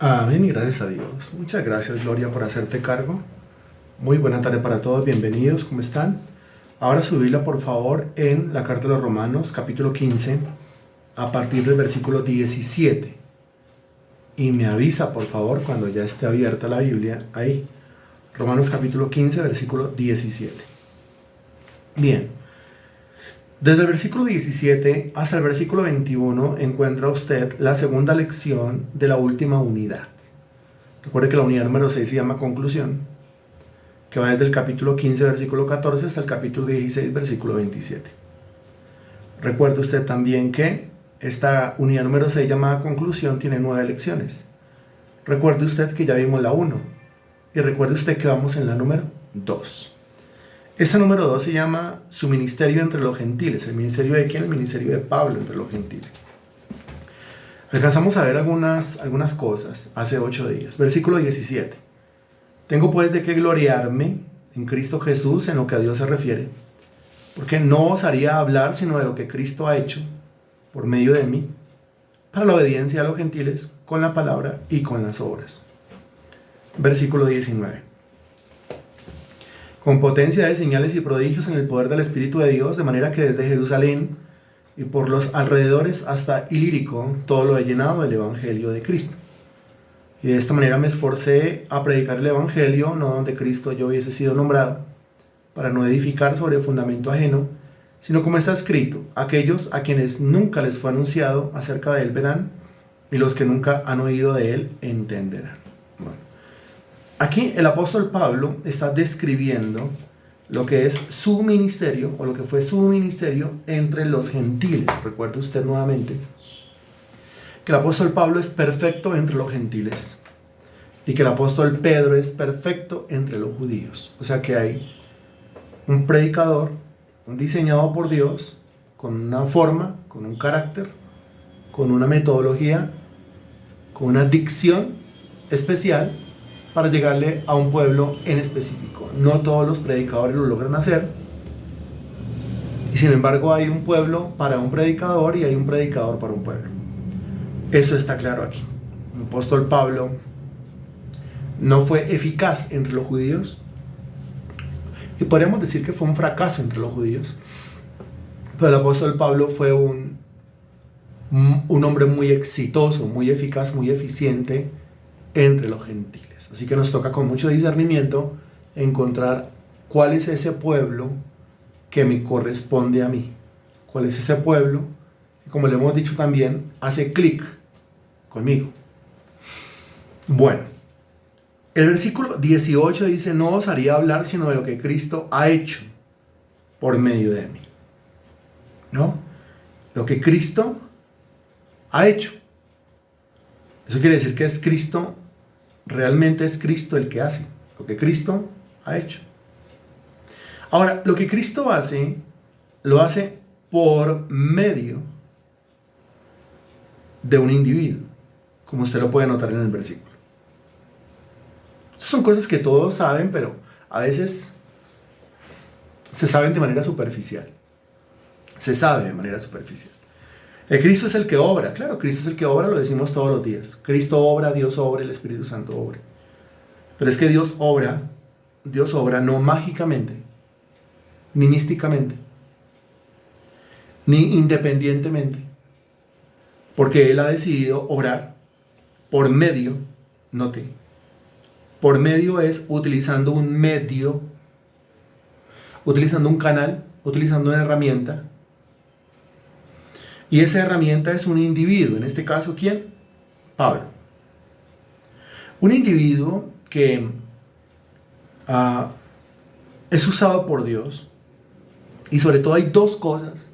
Amén y gracias a Dios. Muchas gracias, Gloria, por hacerte cargo. Muy buena tarde para todos, bienvenidos, ¿cómo están? Ahora su Biblia, por favor, en la carta de los Romanos, capítulo 15, a partir del versículo 17. Y me avisa, por favor, cuando ya esté abierta la Biblia, ahí. Romanos capítulo 15, versículo 17. Bien. Desde el versículo 17 hasta el versículo 21 encuentra usted la segunda lección de la última unidad. Recuerde que la unidad número 6 se llama conclusión, que va desde el capítulo 15, versículo 14 hasta el capítulo 16, versículo 27. Recuerde usted también que esta unidad número 6 llamada conclusión tiene 9 lecciones. Recuerde usted que ya vimos la 1 y recuerde usted que vamos en la número 2. Esta número 2 se llama su ministerio entre los gentiles. ¿El ministerio de quién? El ministerio de Pablo entre los gentiles. Alcanzamos a ver algunas cosas hace 8 días. Versículo 17. Tengo pues de qué gloriarme en Cristo Jesús en lo que a Dios se refiere, porque no osaría hablar sino de lo que Cristo ha hecho por medio de mí, para la obediencia a los gentiles, con la palabra y con las obras. Versículo 19. Con potencia de señales y prodigios en el poder del Espíritu de Dios, de manera que desde Jerusalén y por los alrededores hasta Ilírico, todo lo he llenado del Evangelio de Cristo. Y de esta manera me esforcé a predicar el Evangelio, no donde Cristo yo hubiese sido nombrado, para no edificar sobre fundamento ajeno, sino como está escrito, aquellos a quienes nunca les fue anunciado acerca de él verán, y los que nunca han oído de él entenderán. Bueno. Aquí el apóstol Pablo está describiendo lo que es su ministerio, o lo que fue su ministerio entre los gentiles. Recuerde usted nuevamente que el apóstol Pablo es perfecto entre los gentiles y que el apóstol Pedro es perfecto entre los judíos. O sea que hay un predicador, un diseñado por Dios, con una forma, con un carácter, con una metodología, con una dicción especial, para llegarle a un pueblo en específico. No todos los predicadores lo logran hacer, y sin embargo hay un pueblo para un predicador y hay un predicador para un pueblo. Eso está claro aquí. El apóstol Pablo no fue eficaz entre los judíos, y podríamos decir que fue un fracaso entre los judíos, pero el apóstol Pablo fue un hombre muy exitoso, muy eficaz, muy eficiente entre los gentiles. Así que nos toca con mucho discernimiento encontrar cuál es ese pueblo que me corresponde a mí. Cuál es ese pueblo que, como le hemos dicho también, hace clic conmigo. Bueno, el versículo 18 dice, no osaría hablar sino de lo que Cristo ha hecho por medio de mí. ¿No? Lo que Cristo ha hecho. Eso quiere decir que es Cristo. Realmente es Cristo el que hace lo que Cristo ha hecho. Ahora, lo que Cristo hace, lo hace por medio de un individuo, como usted lo puede notar en el versículo. Son cosas que todos saben, pero a veces se saben de manera superficial. Se sabe de manera superficial. El Cristo es el que obra, claro, Cristo es el que obra, lo decimos todos los días. Cristo obra, Dios obra, el Espíritu Santo obra. Pero es que Dios obra no mágicamente, ni místicamente, ni independientemente, porque Él ha decidido obrar por medio, note, por medio es utilizando un medio, utilizando un canal, utilizando una herramienta. Y esa herramienta es un individuo, en este caso, ¿quién? Pablo. Un individuo que es usado por Dios, y sobre todo hay dos cosas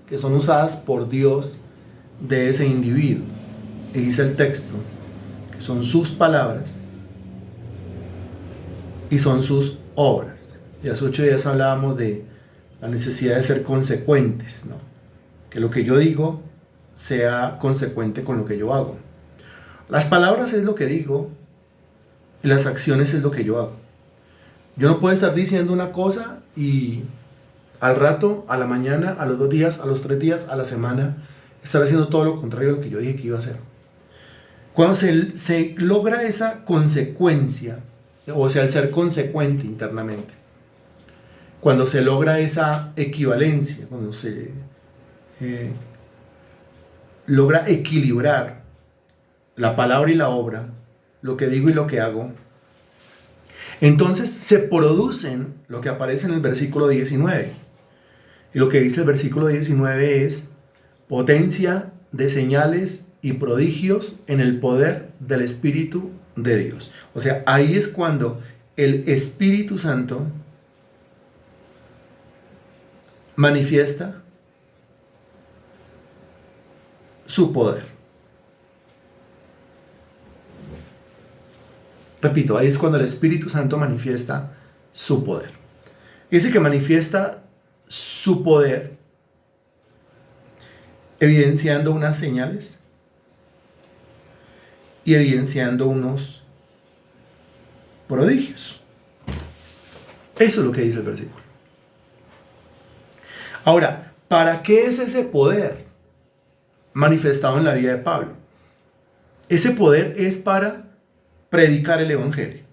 que son usadas por Dios de ese individuo. Y dice el texto, que son sus palabras y son sus obras. Y hace 8 días hablábamos de la necesidad de ser consecuentes, ¿no? Que lo que yo digo sea consecuente con lo que yo hago. Las palabras es lo que digo y las acciones es lo que yo hago. Yo no puedo estar diciendo una cosa y al rato, a la mañana, a los 2 días, a los 3 días, a la semana, estar haciendo todo lo contrario a lo que yo dije que iba a hacer. Cuando se logra esa consecuencia, o sea, el ser consecuente internamente, cuando se logra esa equivalencia, cuando se logra equilibrar la palabra y la obra, lo que digo y lo que hago, entonces se producen lo que aparece en el versículo 19. Y lo que dice el versículo 19 es: potencia de señales y prodigios en el poder del Espíritu de Dios. O sea, ahí es cuando el Espíritu Santo manifiesta su poder. Repito, ahí es cuando el Espíritu Santo manifiesta su poder. Dice que manifiesta su poder evidenciando unas señales y evidenciando unos prodigios. Eso es lo que dice el versículo. Ahora, ¿para qué es ese poder manifestado en la vida de Pablo? Ese poder es para predicar el Evangelio.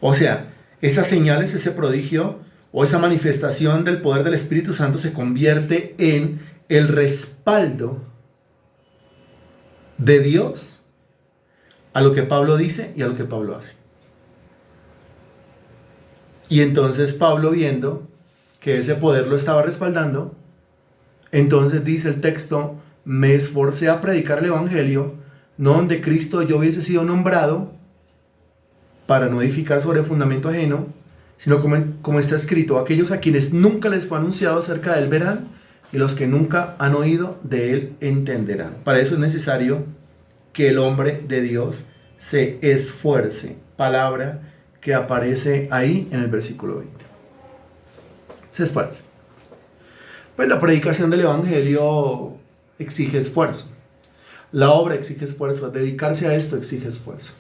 O sea, esas señales, ese prodigio o esa manifestación del poder del Espíritu Santo se convierte en el respaldo de Dios a lo que Pablo dice y a lo que Pablo hace. Y entonces Pablo, viendo que ese poder lo estaba respaldando, entonces dice el texto: me esforcé a predicar el Evangelio, no donde Cristo yo hubiese sido nombrado, para no edificar sobre fundamento ajeno, sino como está escrito: aquellos a quienes nunca les fue anunciado acerca de él verán, y los que nunca han oído de él entenderán. Para eso es necesario que el hombre de Dios se esfuerce. Palabra que aparece ahí en el versículo 20. Se esfuerce. Pues la predicación del Evangelio exige esfuerzo. La obra exige esfuerzo. Dedicarse a esto exige esfuerzo.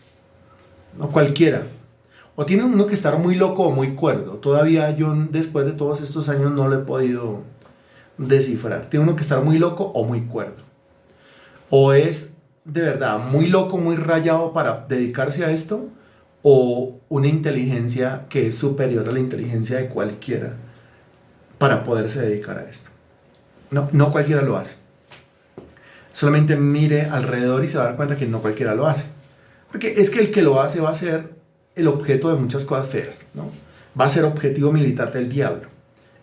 No cualquiera. O tiene uno que estar muy loco o muy cuerdo. Todavía yo, después de todos estos años, no lo he podido descifrar. Tiene uno que estar muy loco o muy cuerdo. O es de verdad muy loco, muy rayado para dedicarse a esto, o una inteligencia que es superior a la inteligencia de cualquiera para poderse dedicar a esto. No cualquiera lo hace. Solamente mire alrededor y se va a dar cuenta que no cualquiera lo hace. Porque es que el que lo hace va a ser el objeto de muchas cosas feas, ¿no? Va a ser objetivo militar del diablo,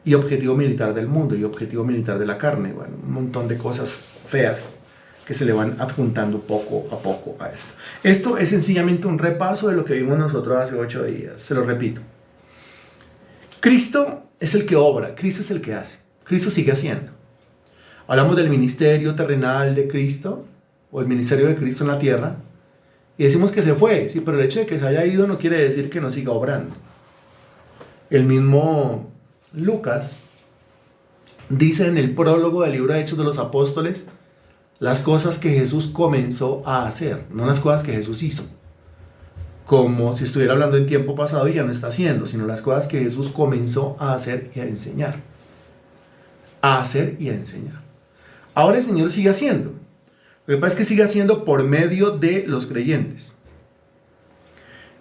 y objetivo militar del mundo, y objetivo militar de la carne. Bueno, un montón de cosas feas que se le van adjuntando poco a poco a esto. Esto es sencillamente un repaso de lo que vimos nosotros hace 8 días. Se lo repito. Cristo es el que obra, Cristo es el que hace, Cristo sigue haciendo. Hablamos del ministerio terrenal de Cristo, o el ministerio de Cristo en la tierra, y decimos que se fue, sí, pero el hecho de que se haya ido no quiere decir que no siga obrando. El mismo Lucas dice en el prólogo del libro de Hechos de los Apóstoles las cosas que Jesús comenzó a hacer, no las cosas que Jesús hizo, como si estuviera hablando en tiempo pasado y ya no está haciendo, sino las cosas que Jesús comenzó a hacer y a enseñar. A hacer y a enseñar. Ahora el Señor sigue haciendo. Lo que pasa es que sigue haciendo por medio de los creyentes.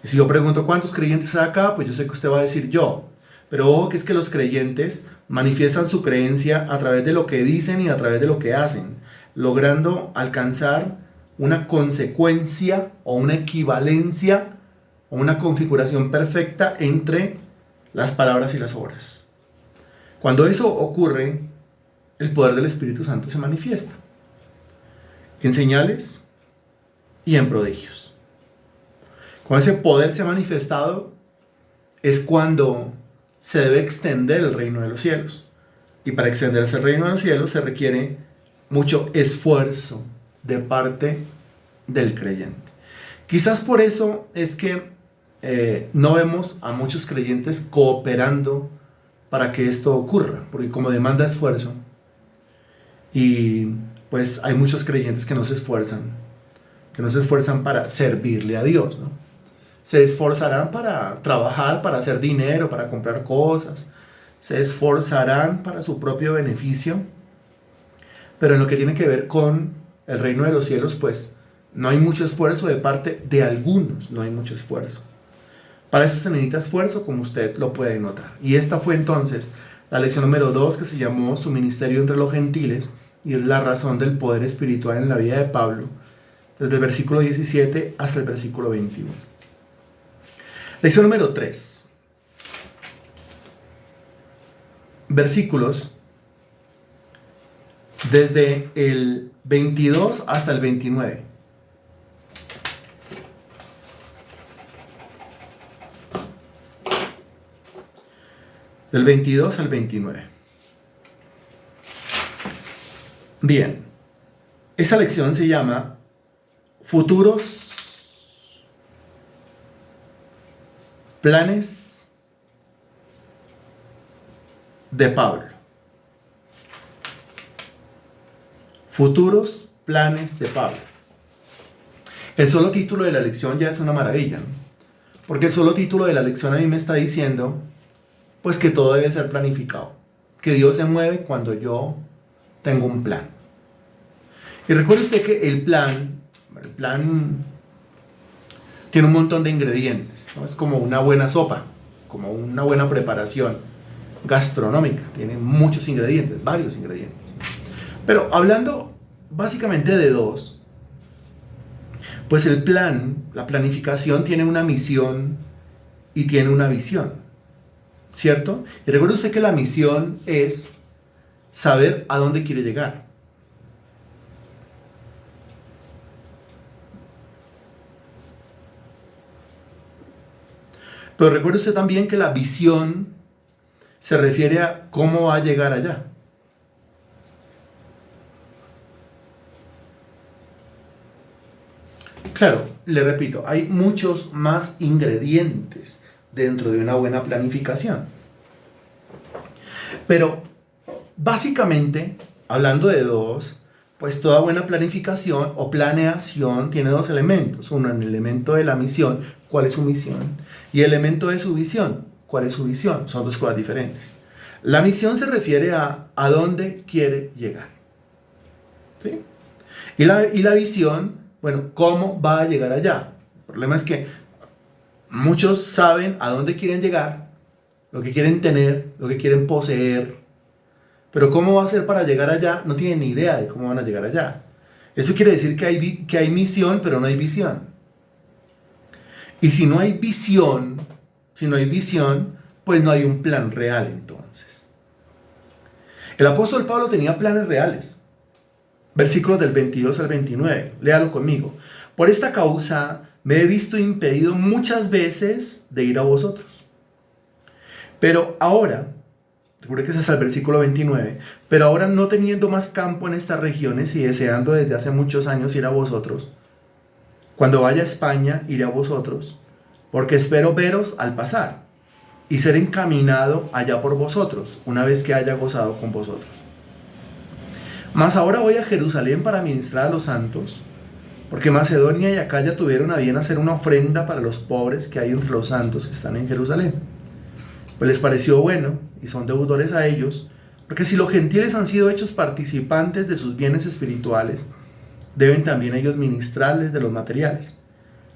Y si yo pregunto cuántos creyentes hay acá, pues yo sé que usted va a decir yo. Pero ojo, que es que los creyentes manifiestan su creencia a través de lo que dicen y a través de lo que hacen, logrando alcanzar una consecuencia o una equivalencia o una configuración perfecta entre las palabras y las obras. Cuando eso ocurre, el poder del Espíritu Santo se manifiesta en señales y en prodigios. Cuando ese poder se ha manifestado es cuando se debe extender el reino de los cielos. Y para extenderse el reino de los cielos se requiere mucho esfuerzo de parte del creyente. Quizás por eso es que no vemos a muchos creyentes cooperando para que esto ocurra, porque como demanda esfuerzo, y pues hay muchos creyentes que no se esfuerzan para servirle a Dios, ¿no? Se esforzarán para trabajar, para hacer dinero, para comprar cosas, se esforzarán para su propio beneficio, pero en lo que tiene que ver con el reino de los cielos, pues no hay mucho esfuerzo de parte de algunos, no hay mucho esfuerzo. Para eso se necesita esfuerzo, como usted lo puede notar. Y esta fue entonces la lección número 2, que se llamó Su ministerio entre los gentiles, y es la razón del poder espiritual en la vida de Pablo, desde el versículo 17 hasta el versículo 21. Lección número 3. Versículos desde el 22 hasta el 29. Del 22 al 29. Bien, esa lección se llama Futuros planes de Pablo. Futuros planes de Pablo. El solo título de la lección ya es una maravilla, ¿no? Porque el solo título de la lección a mí me está diciendo pues que todo debe ser planificado, que Dios se mueve cuando yo tengo un plan. Y recuerde usted que el plan tiene un montón de ingredientes, ¿no? Es como una buena sopa, como una buena preparación gastronómica, tiene muchos ingredientes, varios ingredientes. Pero hablando básicamente de dos, pues el plan, la planificación tiene una misión y tiene una visión. ¿Cierto? Y recuerde usted que la misión es saber a dónde quiere llegar. Pero recuerde usted también que la visión se refiere a cómo va a llegar allá. Claro, le repito, hay muchos más ingredientes dentro de una buena planificación. Pero básicamente, hablando de dos, pues toda buena planificación o planeación tiene dos elementos. Uno, el elemento de la misión, ¿cuál es su misión? Y el elemento de su visión, ¿cuál es su visión? Son dos cosas diferentes. La misión se refiere a dónde quiere llegar. ¿Sí? Y la visión, bueno, ¿cómo va a llegar allá? El problema es que muchos saben a dónde quieren llegar, lo que quieren tener, lo que quieren poseer, pero cómo va a ser para llegar allá, no tienen ni idea de cómo van a llegar allá. Eso quiere decir que hay misión, pero no hay visión. Y si no hay visión, pues no hay un plan real entonces. El apóstol Pablo tenía planes reales. Versículos del 22 al 29, léalo conmigo. Por esta causa me he visto impedido muchas veces de ir a vosotros. Pero ahora, recuerde que es hasta el versículo 29, pero ahora no teniendo más campo en estas regiones y deseando desde hace muchos años ir a vosotros, cuando vaya a España iré a vosotros, porque espero veros al pasar y ser encaminado allá por vosotros, una vez que haya gozado con vosotros. Mas ahora voy a Jerusalén para ministrar a los santos, porque Macedonia y Acaya tuvieron a bien hacer una ofrenda para los pobres que hay entre los santos que están en Jerusalén. Pues les pareció bueno y son deudores a ellos, porque si los gentiles han sido hechos participantes de sus bienes espirituales, deben también ellos ministrarles de los materiales.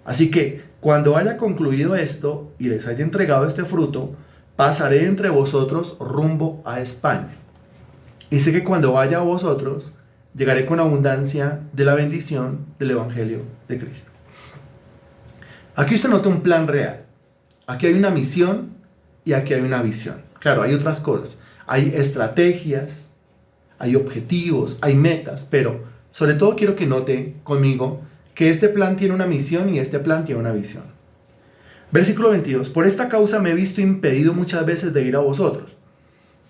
Así que cuando haya concluido esto y les haya entregado este fruto, pasaré entre vosotros rumbo a España. Y sé que cuando vaya a vosotros, llegaré con abundancia de la bendición del Evangelio de Cristo. Aquí usted nota un plan real. Aquí hay una misión y aquí hay una visión. Claro, hay otras cosas. Hay estrategias, hay objetivos, hay metas, pero sobre todo quiero que note conmigo que este plan tiene una misión y este plan tiene una visión. Versículo 22. Por esta causa me he visto impedido muchas veces de ir a vosotros.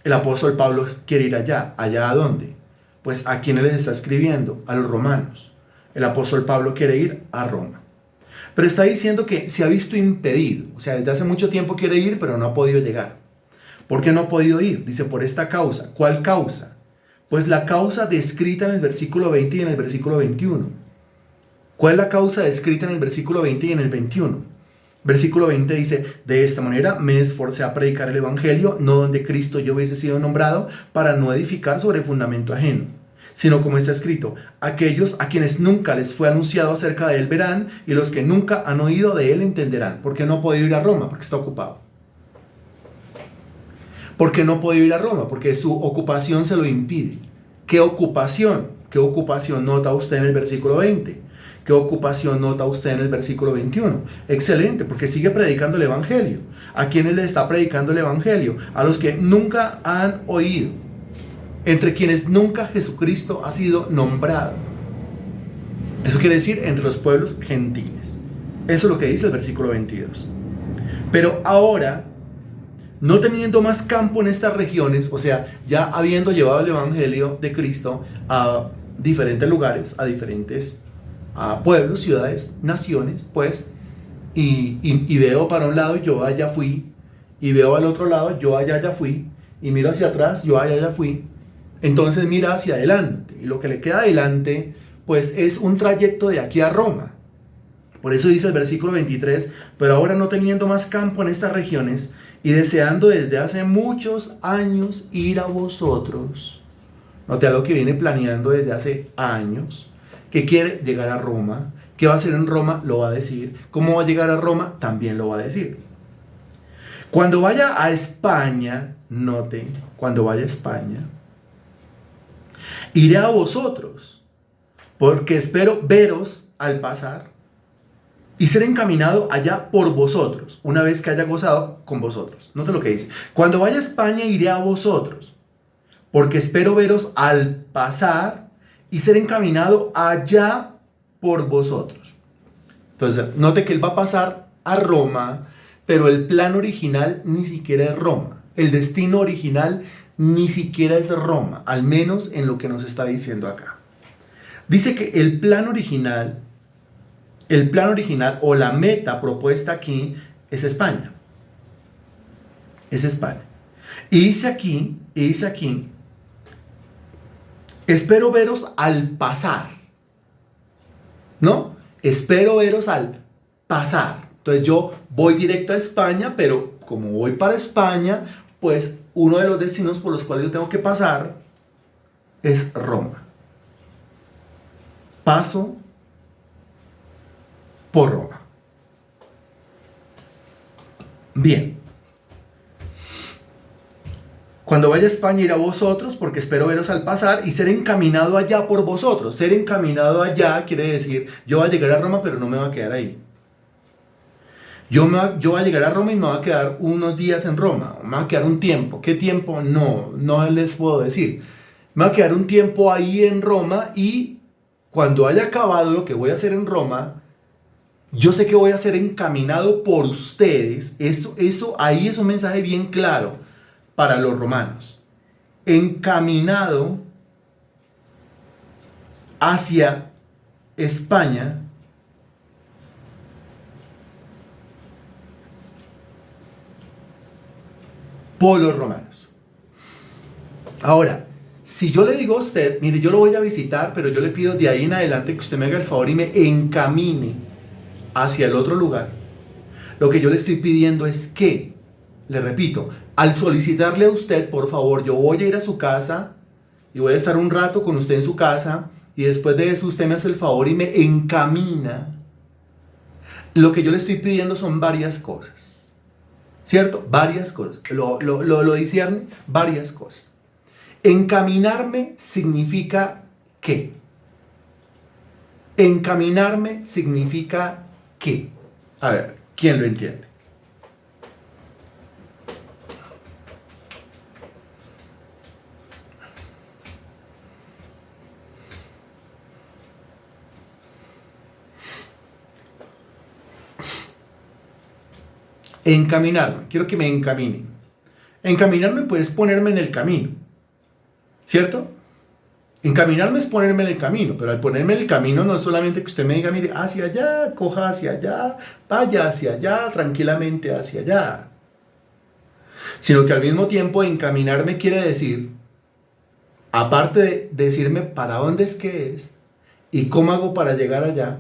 El apóstol Pablo quiere ir allá. ¿Allá a dónde? Pues a quienes les está escribiendo, a los romanos. El apóstol Pablo quiere ir a Roma. Pero está diciendo que se ha visto impedido. O sea, desde hace mucho tiempo quiere ir, pero no ha podido llegar. ¿Por qué no ha podido ir? Dice, por esta causa. ¿Cuál causa? Pues la causa descrita en el versículo 20 y en el versículo 21. ¿Cuál es la causa descrita en el versículo 20 y en el 21? Versículo 20 dice, de esta manera me esforcé a predicar el Evangelio, no donde Cristo yo hubiese sido nombrado, para no edificar sobre fundamento ajeno, sino como está escrito, aquellos a quienes nunca les fue anunciado acerca de él verán, y los que nunca han oído de él entenderán. ¿Por qué no ha podido ir a Roma? Porque está ocupado. ¿Por qué no ha podido ir a Roma? Porque su ocupación se lo impide. ¿Qué ocupación? ¿Qué ocupación nota usted en el versículo 20? ¿Qué ocupación nota usted en el versículo 21? Excelente, porque sigue predicando el Evangelio. ¿A quiénes le está predicando el Evangelio? A los que nunca han oído, entre quienes nunca Jesucristo ha sido nombrado. Eso quiere decir entre los pueblos gentiles. Eso es lo que dice el versículo 22. Pero ahora, no teniendo más campo en estas regiones, o sea, ya habiendo llevado el Evangelio de Cristo a diferentes lugares, a diferentes pueblos, ciudades, naciones, pues, y veo para un lado, yo allá fui, y veo al otro lado, yo allá fui, y miro hacia atrás, yo allá fui, entonces mira hacia adelante, y lo que le queda adelante, pues, es un trayecto de aquí a Roma. Por eso dice el versículo 23, pero ahora no teniendo más campo en estas regiones, y deseando desde hace muchos años ir a vosotros. Note algo que viene planeando desde hace años, que quiere llegar a Roma. ¿Qué va a hacer en Roma? Lo va a decir. ¿Cómo va a llegar a Roma? También lo va a decir. Cuando vaya a España, note, cuando vaya a España, iré a vosotros, porque espero veros al pasar y ser encaminado allá por vosotros, una vez que haya gozado con vosotros. Note lo que dice. Cuando vaya a España, iré a vosotros, porque espero veros al pasar y ser encaminado allá por vosotros. Entonces, note que él va a pasar a Roma, pero el plan original ni siquiera es Roma. El destino original ni siquiera es Roma, al menos en lo que nos está diciendo acá. Dice que el plan original o la meta propuesta aquí es España. Es España. Y dice aquí, espero veros al pasar, ¿no? Espero veros al pasar. Entonces yo voy directo a España, pero como voy para España, pues uno de los destinos por los cuales yo tengo que pasar es Roma. Paso por Roma. Bien. Cuando vaya a España, iré a vosotros, porque espero veros al pasar y ser encaminado allá por vosotros. Ser encaminado allá quiere decir, yo voy a llegar a Roma, pero no me voy a quedar ahí. Yo voy a llegar a Roma y me voy a quedar unos días en Roma. Me voy a quedar un tiempo. ¿Qué tiempo? No les puedo decir. Me voy a quedar un tiempo ahí en Roma y cuando haya acabado lo que voy a hacer en Roma, yo sé que voy a ser encaminado por ustedes. Eso ahí es un mensaje bien claro para los romanos. Encaminado hacia España por los romanos. Ahora, si yo le digo a usted, mire, yo lo voy a visitar, pero yo le pido de ahí en adelante que usted me haga el favor y me encamine hacia el otro lugar, lo que yo le estoy pidiendo es que, le repito, al solicitarle a usted, por favor, yo voy a ir a su casa y voy a estar un rato con usted en su casa y después de eso usted me hace el favor y me encamina. Lo que yo le estoy pidiendo son varias cosas, ¿cierto? Varias cosas. Lo discierne, varias cosas. Encaminarme significa ¿qué? Encaminarme significa ¿qué? A ver, ¿quién lo entiende? Encaminarme, quiero que me encaminen. Encaminarme pues ponerme en el camino, ¿cierto? Encaminarme es ponerme en el camino, pero al ponerme en el camino no es solamente que usted me diga, mire, hacia allá, coja hacia allá, vaya hacia allá, tranquilamente hacia allá. Sino que al mismo tiempo encaminarme quiere decir, aparte de decirme para dónde es que es y cómo hago para llegar allá,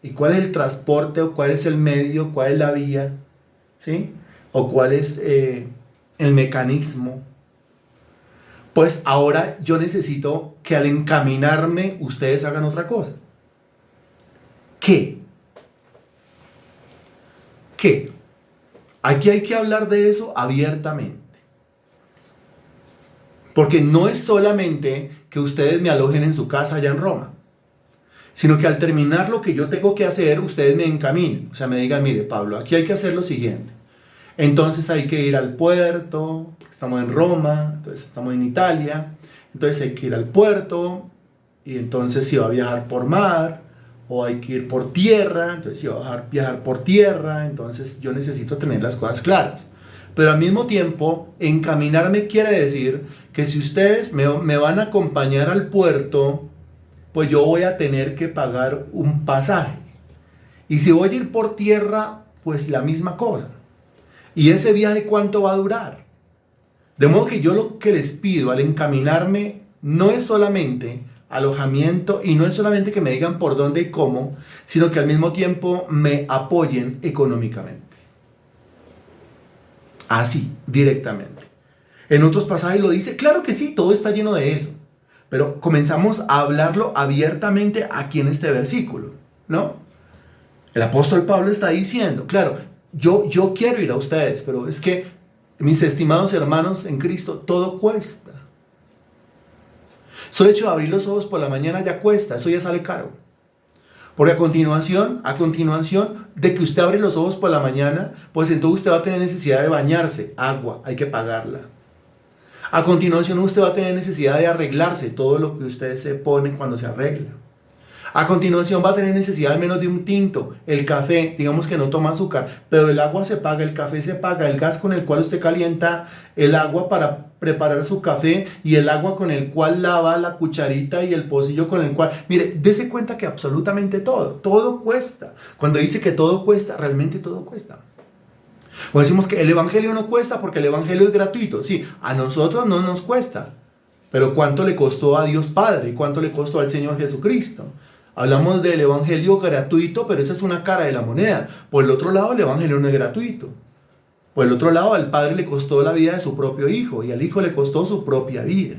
¿Y cuál es el transporte o cuál es el medio, cuál es la vía? ¿Sí? ¿O cuál es el mecanismo? Pues ahora yo necesito que al encaminarme ustedes hagan otra cosa. ¿Qué? ¿Qué? Aquí hay que hablar de eso abiertamente. Porque no es solamente que ustedes me alojen en su casa allá en Roma, sino que al terminar lo que yo tengo que hacer, ustedes me encaminen. O sea, me digan, mire, Pablo, aquí hay que hacer lo siguiente. Entonces hay que ir al puerto, porque estamos en Roma, entonces estamos en Italia, entonces hay que ir al puerto, y entonces si va a viajar por mar, o hay que ir por tierra, entonces si va a viajar por tierra, entonces yo necesito tener las cosas claras. Pero al mismo tiempo, encaminarme quiere decir que si ustedes me van a acompañar al puerto, pues yo voy a tener que pagar un pasaje. Y si voy a ir por tierra, pues la misma cosa. ¿Y ese viaje cuánto va a durar? De modo que yo lo que les pido al encaminarme no es solamente alojamiento y no es solamente que me digan por dónde y cómo, sino que al mismo tiempo me apoyen económicamente. Así, directamente. En otros pasajes lo dice, claro que sí, todo está lleno de eso. Pero comenzamos a hablarlo abiertamente aquí en este versículo, ¿no? El apóstol Pablo está diciendo, claro, yo quiero ir a ustedes, pero es que, mis estimados hermanos en Cristo, todo cuesta. Solo hecho de abrir los ojos por la mañana ya cuesta, eso ya sale caro. Porque a continuación de que usted abre los ojos por la mañana, pues entonces usted va a tener necesidad de bañarse, agua, hay que pagarla. A continuación usted va a tener necesidad de arreglarse, todo lo que usted se pone cuando se arregla. A continuación va a tener necesidad al menos de un tinto, el café, digamos que no toma azúcar, pero el agua se paga, el café se paga, el gas con el cual usted calienta el agua para preparar su café y el agua con el cual lava la cucharita y el pocillo con el cual... Mire, dése cuenta que absolutamente todo cuesta. Cuando dice que todo cuesta, realmente todo cuesta. O decimos que el evangelio no cuesta porque el evangelio es gratuito. Sí, a nosotros no nos cuesta. Pero ¿cuánto le costó a Dios Padre? ¿Cuánto le costó al Señor Jesucristo? Hablamos del evangelio gratuito, pero esa es una cara de la moneda. Por el otro lado, el evangelio no es gratuito. Por el otro lado, al Padre le costó la vida de su propio Hijo y al Hijo le costó su propia vida.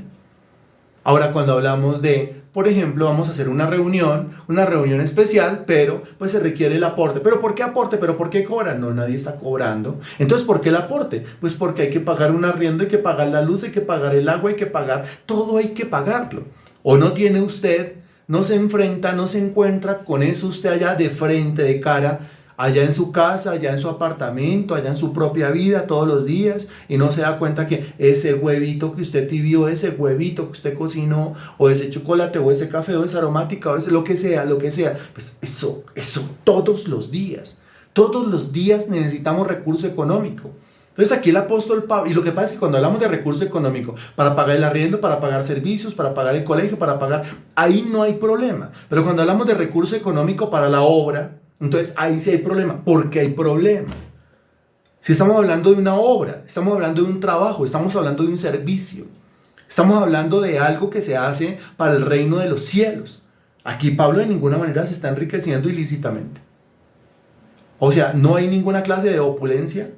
Ahora, cuando hablamos de, por ejemplo, vamos a hacer una reunión especial, pero pues se requiere el aporte. ¿Pero por qué aporte? ¿Pero por qué cobran? No, nadie está cobrando. Entonces, ¿por qué el aporte? Pues porque hay que pagar un arriendo, hay que pagar la luz, hay que pagar el agua, hay que pagar, todo hay que pagarlo. ¿O no tiene usted, no se enfrenta, no se encuentra con eso usted allá de frente, de cara, allá en su casa, allá en su apartamento, allá en su propia vida todos los días y no se da cuenta que ese huevito que usted tibió, ese huevito que usted cocinó, o ese chocolate, o ese café, o esa aromática, o ese lo que sea, pues eso todos los días necesitamos recurso económico. Entonces aquí el apóstol Pablo, y lo que pasa es que cuando hablamos de recurso económico, para pagar el arriendo, para pagar servicios, para pagar el colegio, para pagar, ahí no hay problema. Pero cuando hablamos de recurso económico para la obra, entonces ahí sí hay problema. ¿Por qué hay problema? Si estamos hablando de una obra, estamos hablando de un trabajo, estamos hablando de un servicio, estamos hablando de algo que se hace para el reino de los cielos. Aquí Pablo de ninguna manera se está enriqueciendo ilícitamente. O sea, no hay ninguna clase de opulencia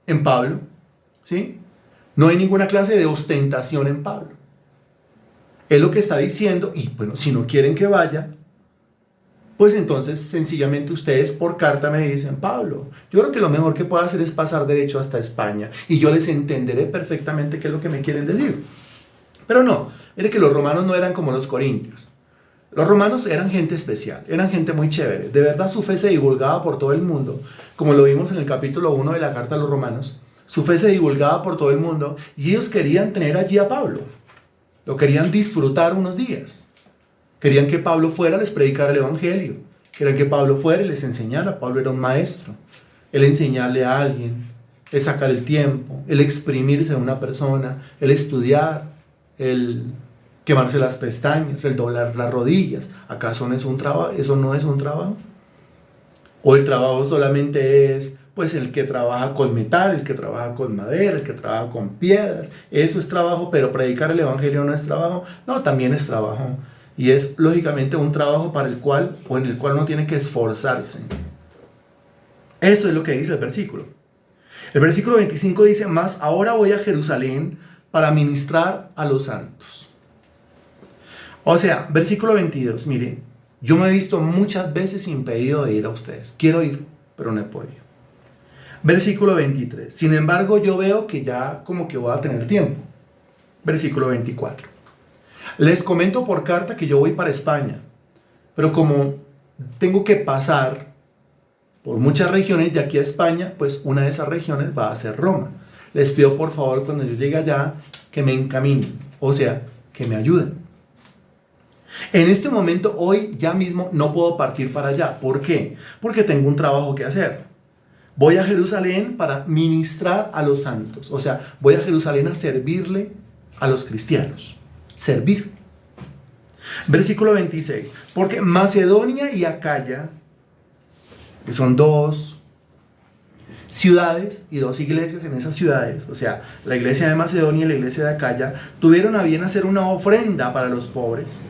en Pablo, ¿sí? No hay ninguna clase de ostentación en Pablo. Es lo que está diciendo, y bueno, si no quieren que vaya, pues entonces sencillamente ustedes por carta me dicen, Pablo, yo creo que lo mejor que puedo hacer es pasar derecho hasta España, y yo les entenderé perfectamente qué es lo que me quieren decir. Pero no, mire que los romanos no eran como los corintios. Los romanos eran gente especial, eran gente muy chévere. De verdad su fe se divulgaba por todo el mundo, como lo vimos en el capítulo 1 de la carta a los romanos. Su fe se divulgaba por todo el mundo y ellos querían tener allí a Pablo. Lo querían disfrutar unos días. Querían que Pablo fuera, les predicara el evangelio. Querían que Pablo fuera y les enseñara. Pablo era un maestro. El enseñarle a alguien, el sacar el tiempo, el exprimirse a una persona, el estudiar, el quemarse las pestañas, el doblar las rodillas. ¿Acaso no es un trabajo? ¿Eso no es un trabajo? ¿O el trabajo solamente es pues el que trabaja con metal, el que trabaja con madera, el que trabaja con piedras? Eso es trabajo, pero predicar el evangelio no es trabajo. No, también es trabajo. Y es lógicamente un trabajo para el cual o en el cual uno tiene que esforzarse. Eso es lo que dice el versículo. El versículo 25 dice: mas ahora voy a Jerusalén para ministrar a los santos. O sea, versículo 22, miren, yo me he visto muchas veces impedido de ir a ustedes. Quiero ir, pero no he podido. Versículo 23, sin embargo yo veo que ya como que voy a tener tiempo. Versículo 24, les comento por carta que yo voy para España, pero como tengo que pasar por muchas regiones de aquí a España, pues una de esas regiones va a ser Roma. Les pido por favor cuando yo llegue allá que me encaminen, o sea, que me ayuden. En este momento, hoy, ya mismo, no puedo partir para allá. ¿Por qué? Porque tengo un trabajo que hacer. Voy a Jerusalén para ministrar a los santos. O sea, voy a Jerusalén a servirle a los cristianos. Servir. Versículo 26. Porque Macedonia y Acaya, que son dos ciudades y dos iglesias en esas ciudades, o sea, la iglesia de Macedonia y la iglesia de Acaya, tuvieron a bien hacer una ofrenda para los pobres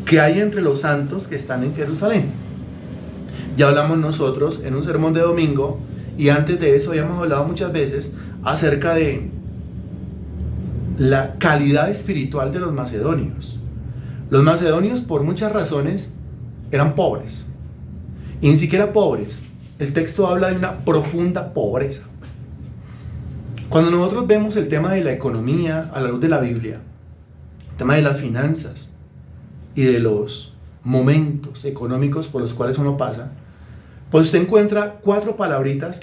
que hay entre los santos que están en Jerusalén. Ya hablamos nosotros en un sermón de domingo, y antes de eso habíamos hablado muchas veces acerca de la calidad espiritual de los macedonios. Los macedonios, por muchas razones, eran pobres. Y ni siquiera pobres. El texto habla de una profunda pobreza. Cuando nosotros vemos el tema de la economía a la luz de la Biblia, el tema de las finanzas y de los momentos económicos por los cuales uno pasa, pues usted encuentra cuatro palabritas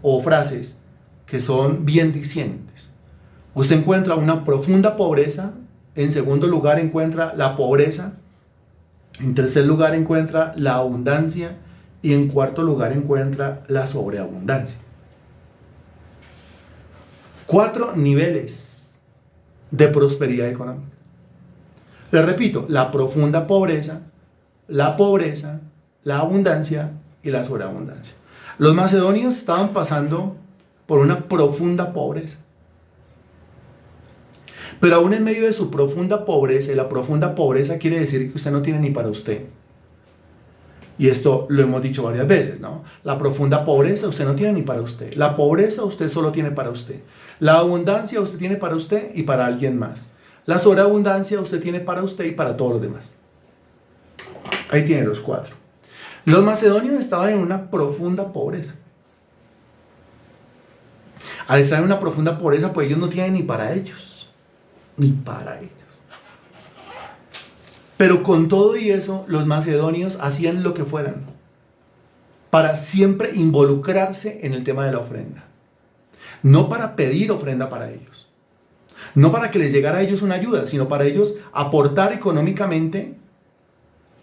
o frases que son bien dicientes. Usted encuentra una profunda pobreza, en segundo lugar encuentra la pobreza, en tercer lugar encuentra la abundancia y en cuarto lugar encuentra la sobreabundancia. 4 niveles de prosperidad económica. Les repito, la profunda pobreza, la abundancia y la sobreabundancia. Los macedonios estaban pasando por una profunda pobreza. Pero aún en medio de su profunda pobreza, y la profunda pobreza quiere decir que usted no tiene ni para usted. Y esto lo hemos dicho varias veces, ¿no? La profunda pobreza usted no tiene ni para usted. La pobreza usted solo tiene para usted. La abundancia usted tiene para usted y para alguien más. La sobreabundancia usted tiene para usted y para todos los demás. Ahí tiene los 4. Los macedonios estaban en una profunda pobreza. Al estar en una profunda pobreza, pues ellos no tienen ni para ellos. Ni para ellos. Pero con todo y eso, los macedonios hacían lo que fueran para siempre involucrarse en el tema de la ofrenda. No para pedir ofrenda para ellos. No para que les llegara a ellos una ayuda, sino para ellos aportar económicamente,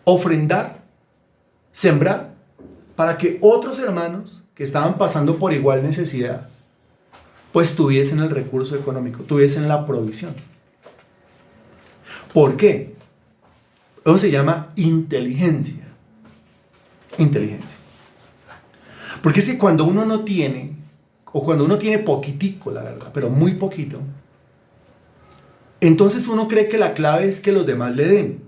ofrendar, sembrar, para que otros hermanos que estaban pasando por igual necesidad, pues tuviesen el recurso económico, tuviesen la provisión. ¿Por qué? Eso se llama inteligencia. Inteligencia. Porque es que cuando uno no tiene, o cuando uno tiene poquitico, la verdad, pero muy poquito, entonces uno cree que la clave es que los demás le den.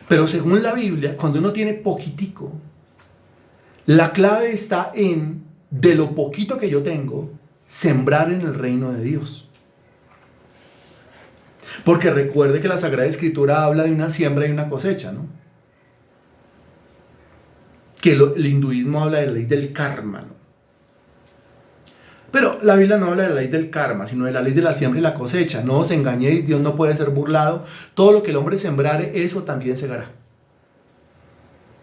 Pero según la Biblia, cuando uno tiene poquitico, la clave está en, de lo poquito que yo tengo, sembrar en el reino de Dios. Porque recuerde que la Sagrada Escritura habla de una siembra y una cosecha, ¿no? Que el hinduismo habla de la ley del karma, ¿no? Pero la Biblia no habla de la ley del karma, sino de la ley de la siembra y la cosecha. No os engañéis, Dios no puede ser burlado. Todo lo que el hombre sembrare, eso también segará.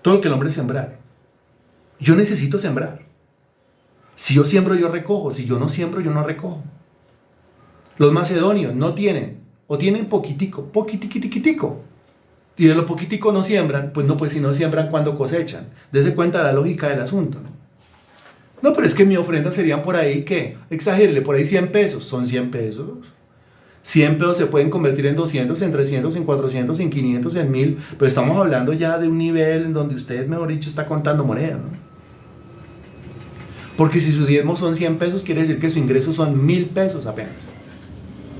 Todo lo que el hombre sembrare. Yo necesito sembrar. Si yo siembro, yo recojo. Si yo no siembro, yo no recojo. Los macedonios no tienen, o tienen poquitico, poquitiquitiquitico. Y de lo poquitico no siembran, pues no, pues si no siembran, ¿cuándo cosechan? Dese cuenta de la lógica del asunto, ¿no? No, pero es que mi ofrenda serían por ahí, ¿qué? Exagérele, por ahí 100 pesos. Son 100 pesos. 100 pesos se pueden convertir en 200, en 300, en 400, en 500, en 1000. Pero estamos hablando ya de un nivel en donde usted, mejor dicho, está contando monedas, ¿no? Porque si su diezmo son 100 pesos, quiere decir que su ingreso son 1000 pesos apenas.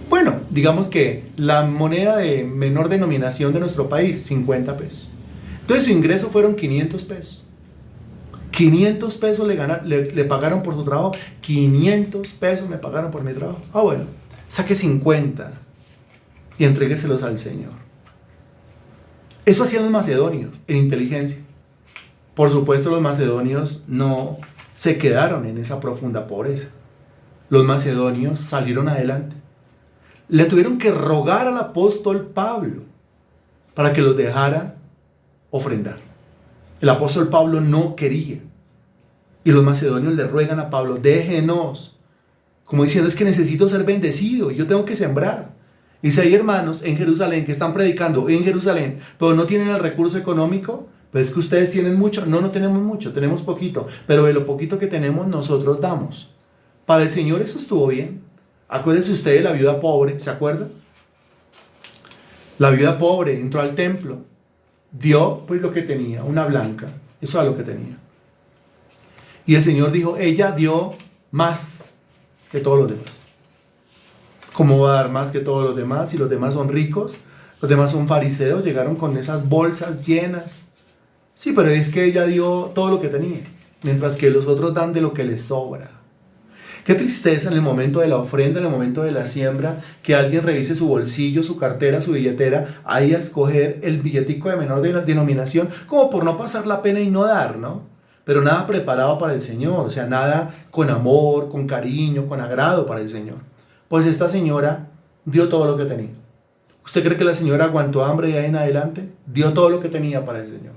Bueno, digamos que la moneda de menor denominación de nuestro país, 50 pesos. Entonces su ingreso fueron 500 pesos. 500 pesos le pagaron por su trabajo. 500 pesos me pagaron por mi trabajo. Ah, bueno, saque 50 y entrégueselos al Señor. Eso hacían los macedonios en inteligencia. Por supuesto, los macedonios no se quedaron en esa profunda pobreza. Los macedonios salieron adelante. Le tuvieron que rogar al apóstol Pablo para que los dejara ofrendar. El apóstol Pablo no quería. Y los macedonios le ruegan a Pablo, déjenos. Como diciendo, es que necesito ser bendecido, yo tengo que sembrar. Y si hay hermanos en Jerusalén que están predicando en Jerusalén, pero no tienen el recurso económico, pues es que ustedes tienen mucho. No, no tenemos mucho, tenemos poquito. Pero de lo poquito que tenemos, nosotros damos. Para el Señor eso estuvo bien. Acuérdense usted de la viuda pobre, ¿se acuerda? La viuda pobre entró al templo, dio pues lo que tenía, una blanca, eso era lo que tenía. Y el Señor dijo, ella dio más que todos los demás. ¿Cómo va a dar más que todos los demás? Si los demás son ricos, los demás son fariseos, llegaron con esas bolsas llenas. Sí, pero es que ella dio todo lo que tenía, mientras que los otros dan de lo que les sobra. Qué tristeza en el momento de la ofrenda, en el momento de la siembra, que alguien revise su bolsillo, su cartera, su billetera, ahí a escoger el billetico de menor denominación, como por no pasar la pena y no dar, ¿no? Pero nada preparado para el Señor, o sea, nada con amor, con cariño, con agrado para el Señor. Pues esta señora dio todo lo que tenía. ¿Usted cree que la señora aguantó hambre de ahí en adelante? Dio todo lo que tenía para el Señor.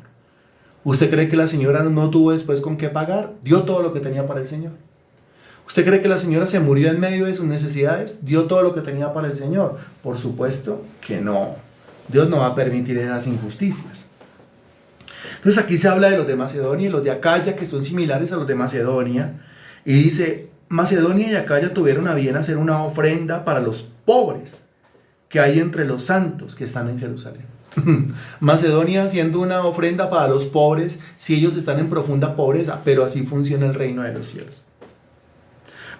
¿Usted cree que la señora no tuvo después con qué pagar? Dio todo lo que tenía para el Señor. ¿Usted cree que la señora se murió en medio de sus necesidades? ¿Dio todo lo que tenía para el Señor? Por supuesto que no. Dios no va a permitir esas injusticias. Entonces aquí se habla de los de Macedonia y los de Acaya, que son similares a los de Macedonia. Y dice, Macedonia y Acaya tuvieron a bien hacer una ofrenda para los pobres que hay entre los santos que están en Jerusalén. Macedonia haciendo una ofrenda para los pobres si ellos están en profunda pobreza, pero así funciona el reino de los cielos.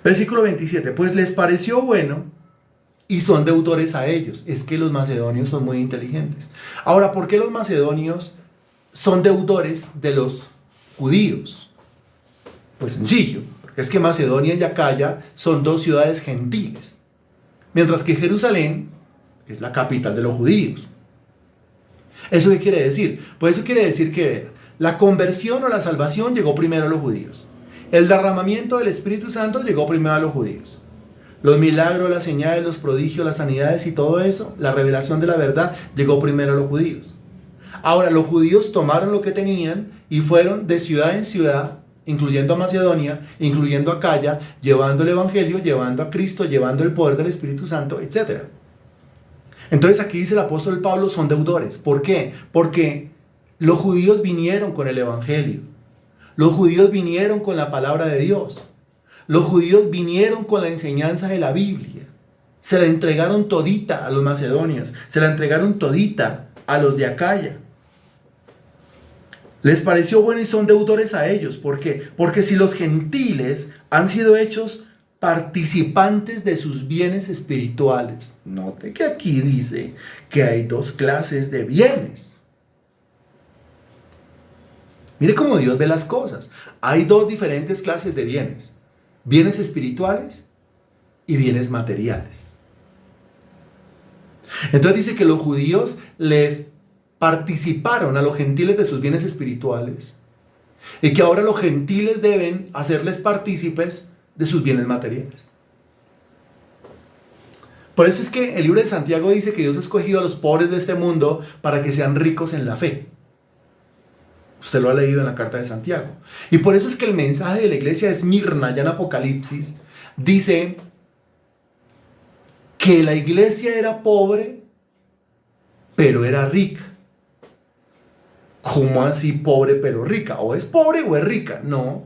Versículo 27, pues les pareció bueno y son deudores a ellos. Es que los macedonios son muy inteligentes. Ahora, ¿por qué los macedonios son deudores de los judíos? Pues sencillo, porque es que Macedonia y Acaya son dos ciudades gentiles, mientras que Jerusalén es la capital de los judíos. ¿Eso qué quiere decir? Pues eso quiere decir que la conversión o la salvación llegó primero a los judíos. El derramamiento del Espíritu Santo llegó primero a los judíos. Los milagros, las señales, los prodigios, las sanidades y todo eso, la revelación de la verdad, llegó primero a los judíos. Ahora, los judíos tomaron lo que tenían y fueron de ciudad en ciudad, incluyendo a Macedonia, incluyendo a Acaya, llevando el Evangelio, llevando a Cristo, llevando el poder del Espíritu Santo, etc. Entonces aquí dice el apóstol Pablo, son deudores. ¿Por qué? Porque los judíos vinieron con el Evangelio. Los judíos vinieron con la palabra de Dios. Los judíos vinieron con la enseñanza de la Biblia. Se la entregaron todita a los macedonios. Se la entregaron todita a los de Acaya. Les pareció bueno y son deudores a ellos. ¿Por qué? Porque si los gentiles han sido hechos participantes de sus bienes espirituales. Note que aquí dice que hay dos clases de bienes. Mire cómo Dios ve las cosas. Hay dos diferentes clases de bienes. Bienes espirituales y bienes materiales. Entonces dice que los judíos les participaron a los gentiles de sus bienes espirituales y que ahora los gentiles deben hacerles partícipes de sus bienes materiales. Por eso es que el libro de Santiago dice que Dios ha escogido a los pobres de este mundo para que sean ricos en la fe. Usted lo ha leído en la carta de Santiago. Y por eso es que el mensaje de la iglesia de Esmirna, ya en Apocalipsis, dice que la iglesia era pobre, pero era rica. ¿Cómo así pobre pero rica? ¿O es pobre o es rica? No.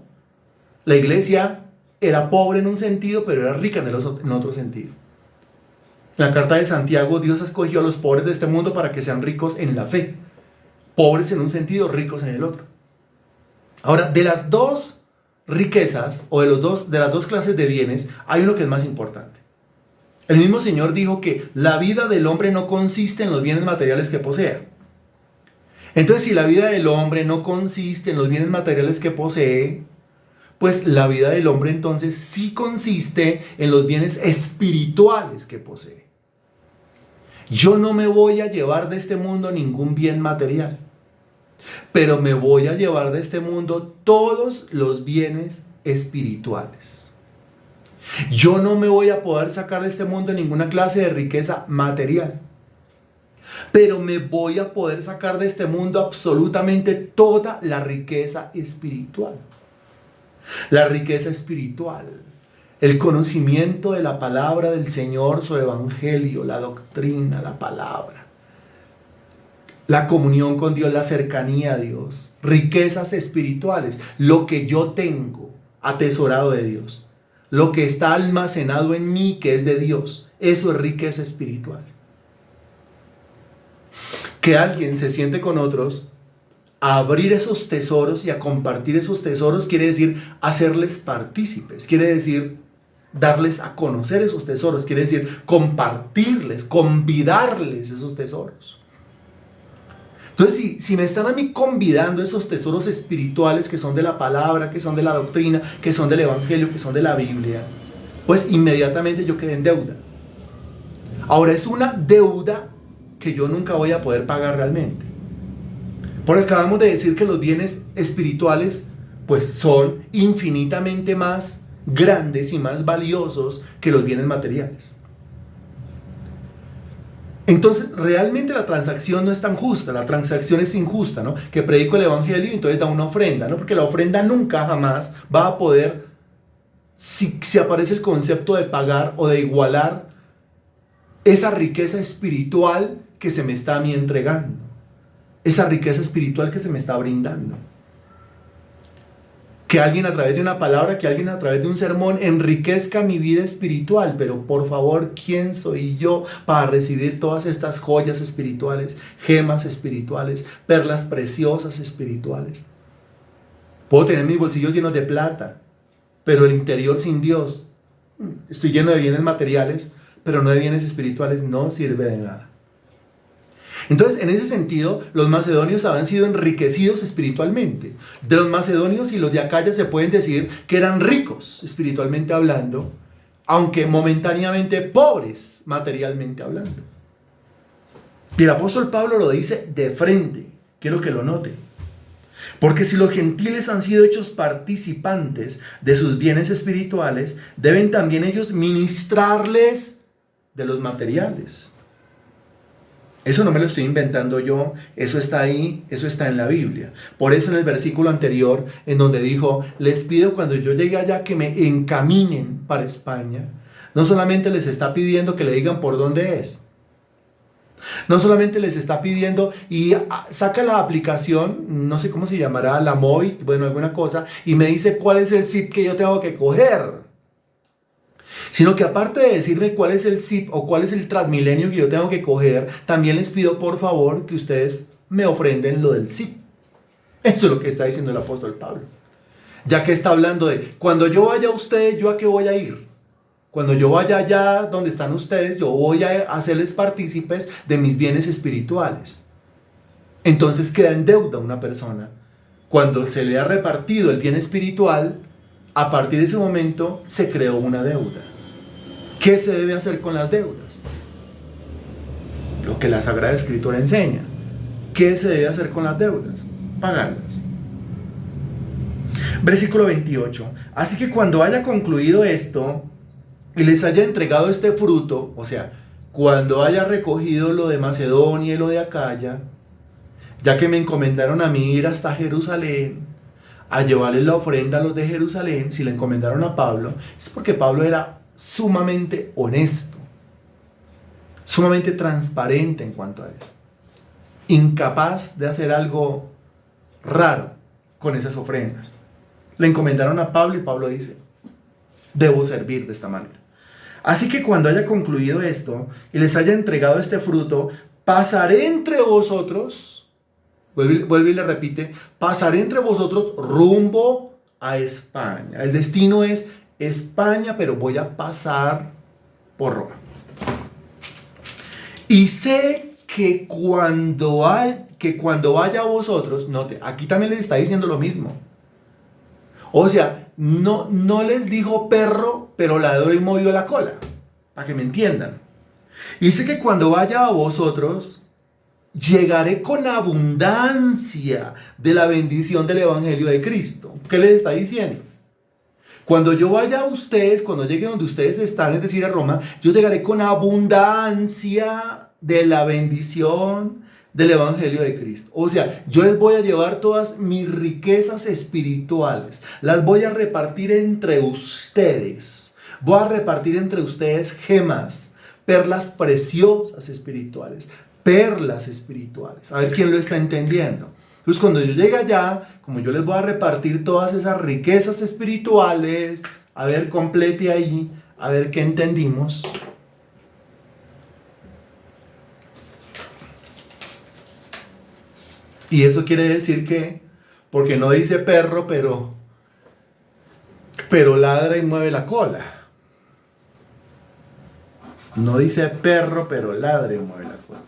La iglesia era pobre en un sentido, pero era rica en otro sentido. En la carta de Santiago, Dios ha escogido a los pobres de este mundo para que sean ricos en la fe. Pobres en un sentido, ricos en el otro. Ahora, de las dos riquezas o de las dos clases de bienes, hay uno que es más importante. El mismo Señor dijo que la vida del hombre no consiste en los bienes materiales que posea. Entonces, si la vida del hombre no consiste en los bienes materiales que posee, pues la vida del hombre entonces sí consiste en los bienes espirituales que posee. Yo no me voy a llevar de este mundo ningún bien material, pero me voy a llevar de este mundo todos los bienes espirituales. Yo no me voy a poder sacar de este mundo ninguna clase de riqueza material, pero me voy a poder sacar de este mundo absolutamente toda la riqueza espiritual. La riqueza espiritual, el conocimiento de la palabra del Señor, su evangelio, la doctrina, la palabra, la comunión con Dios, la cercanía a Dios, riquezas espirituales, lo que yo tengo atesorado de Dios, lo que está almacenado en mí que es de Dios, eso es riqueza espiritual. Que alguien se siente con otros a abrir esos tesoros y a compartir esos tesoros quiere decir hacerles partícipes, quiere decir darles a conocer esos tesoros, quiere decir compartirles, convidarles esos tesoros. Entonces, si me están a mí convidando esos tesoros espirituales que son de la palabra, que son de la doctrina, que son del evangelio, que son de la Biblia, pues inmediatamente yo quedé en deuda. Ahora es una deuda que yo nunca voy a poder pagar realmente. Porque acabamos de decir que los bienes espirituales pues son infinitamente más grandes y más valiosos que los bienes materiales. Entonces realmente la transacción no es tan justa, la transacción es injusta, ¿no? Que predico el evangelio y entonces da una ofrenda, ¿no? Porque la ofrenda nunca jamás va a poder, si aparece el concepto de pagar o de igualar esa riqueza espiritual que se me está a mí entregando. Esa riqueza espiritual que se me está brindando. Que alguien a través de una palabra, que alguien a través de un sermón enriquezca mi vida espiritual. Pero por favor, ¿quién soy yo para recibir todas estas joyas espirituales, gemas espirituales, perlas preciosas espirituales? Puedo tener mis bolsillos llenos de plata, pero el interior sin Dios, estoy lleno de bienes materiales, pero no de bienes espirituales, no sirve de nada. Entonces, en ese sentido, los macedonios habían sido enriquecidos espiritualmente. De los macedonios y los de Acaya se pueden decir que eran ricos espiritualmente hablando, aunque momentáneamente pobres materialmente hablando. Y el apóstol Pablo lo dice de frente, quiero que lo noten. Porque si los gentiles han sido hechos participantes de sus bienes espirituales, deben también ellos ministrarles de los materiales. Eso no me lo estoy inventando yo, eso está ahí, eso está en la Biblia. Por eso en el versículo anterior, en donde dijo, les pido cuando yo llegue allá que me encaminen para España, no solamente les está pidiendo que le digan por dónde es, no solamente les está pidiendo y saca la aplicación, no sé cómo se llamará, la Movit, bueno, alguna cosa, y me dice cuál es el zip que yo tengo que coger. Sino que aparte de decirme cuál es el zip o cuál es el Transmilenio que yo tengo que coger, también les pido por favor que ustedes me ofrenden lo del zip. Eso es lo que está diciendo el apóstol Pablo. Ya que está hablando de, cuando yo vaya a ustedes, ¿yo a qué voy a ir? Cuando yo vaya allá donde están ustedes, yo voy a hacerles partícipes de mis bienes espirituales. Entonces queda en deuda una persona. Cuando se le ha repartido el bien espiritual, a partir de ese momento se creó una deuda. ¿Qué se debe hacer con las deudas? Lo que la Sagrada Escritura enseña. ¿Qué se debe hacer con las deudas? Pagarlas. Versículo 28. Así que cuando haya concluido esto y les haya entregado este fruto, o sea, cuando haya recogido lo de Macedonia y lo de Acaya, ya que me encomendaron a mí ir hasta Jerusalén, a llevarles la ofrenda a los de Jerusalén, si le encomendaron a Pablo, es porque Pablo era sumamente honesto, sumamente transparente en cuanto a eso, incapaz de hacer algo raro con esas ofrendas. Le encomendaron a Pablo y Pablo dice, debo servir de esta manera. Así que cuando haya concluido esto y les haya entregado este fruto, pasaré entre vosotros, vuelve y le repite, pasaré entre vosotros rumbo a España. El destino es España, pero voy a pasar por Roma. Y sé que cuando vaya a vosotros, note, aquí también les está diciendo lo mismo. O sea, no les dijo perro, pero ladró y movió la cola, para que me entiendan. Y sé que cuando vaya a vosotros, llegaré con abundancia de la bendición del Evangelio de Cristo. ¿Qué les está diciendo? Cuando yo vaya a ustedes, cuando llegue donde ustedes están, es decir, a Roma, yo llegaré con abundancia de la bendición del Evangelio de Cristo. O sea, yo les voy a llevar todas mis riquezas espirituales, las voy a repartir entre ustedes. Voy a repartir entre ustedes gemas, perlas preciosas espirituales, perlas espirituales. A ver quién lo está entendiendo. Entonces, cuando yo llegue allá, como yo les voy a repartir todas esas riquezas espirituales, a ver, complete ahí, a ver qué entendimos. Y eso quiere decir que, porque no dice perro, pero ladra y mueve la cola. No dice perro, pero ladra y mueve la cola.